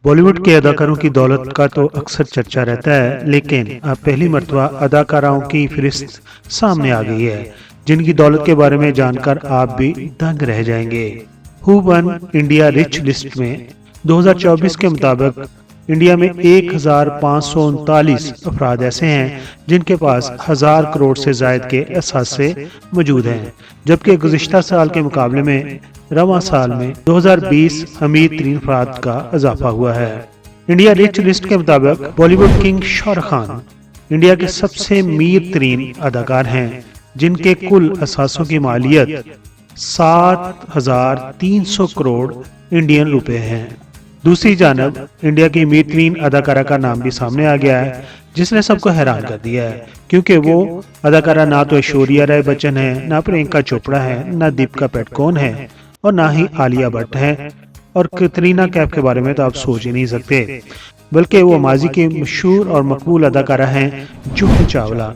बॉलीवुड के अदाकारों की दौलत का तो अक्सर चर्चा रहता है, लेकिन अब पहली मर्तबा अदाकाराओं की फहरिस्त सामने आ गई है, जिनकी दौलत के बारे में जानकर आप भी दंग रह जाएंगे। Who one India rich list में 2024 के मुताबिक इंडिया में 1539 अफराद ऐसे हैं जिनके पास 1000 करोड़ से जायद के असासे मौजूद हैं, जबकि गुज़िश्ता साल के मुकाबले में रवां साल में 2020 अमीर तरीन अफराद का इजाफा हुआ है। इंडिया रिच लिस्ट के मुताबिक बॉलीवुड किंग शाहरुख खान इंडिया के सबसे अमीर तरीन अदाकार हैं, जिनके कुल असासों की मालियत 7300 करोड़ इंडियन रुपए हैं। दूसरी जानब इंडिया की अमीर तरीन अदाकारा का नाम भी सामने आ गया है, जिसने सबको हैरान कर दिया है, क्योंकि वो अदाकारा ना तो ऐश्वर्या राय बच्चन है, ना प्रियंका चोपड़ा है, ना दीपिका पादुकोण है और ना ही आलिया भट्ट है, और कटरीना कैफ के बारे में तो आप सोच ही नहीं सकते, बल्कि वो माजी की मशहूर और मकबूल अदाकारा हैं जूही चावला,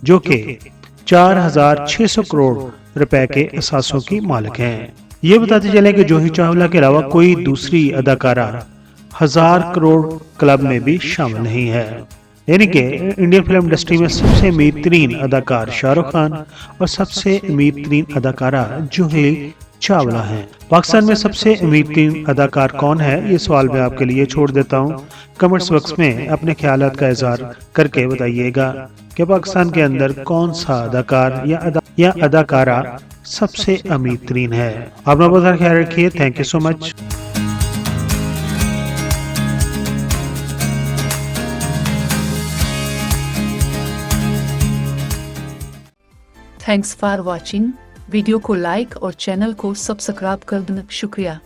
जो कि 4600 करोड़ रुपए के असासों की मालिक हैं। ये बताते चले कि जूही चावला के अलावा कोई दूसरी अदाकारा 1000 करोड़ क्लब में भी शामिल नहीं है। यानी कि इंडियन फिल्म इंडस्ट्री में सबसे अमीर तरीन अदाकार शाहरुख खान और सबसे अमीर तरीन अदाकारा जूही चावला हैं। पाकिस्तान में सबसे अमीर तरीन अदाकार कौन है, ये सवाल मैं आपके लिए छोड़ देता हूँ। कमेंट्स बॉक्स में अपने ख्यालात का इजहार करके बताइएगा कि पाकिस्तान के अंदर कौन सा अदाकार या अदाकारा सबसे अमीर तरीन है। अपना बहुत सारा ख्याल रखिए। Thank you so much. Thanks for watching. Video को लाइक और चैनल को सब्सक्राइब कर देना शुक्रिया।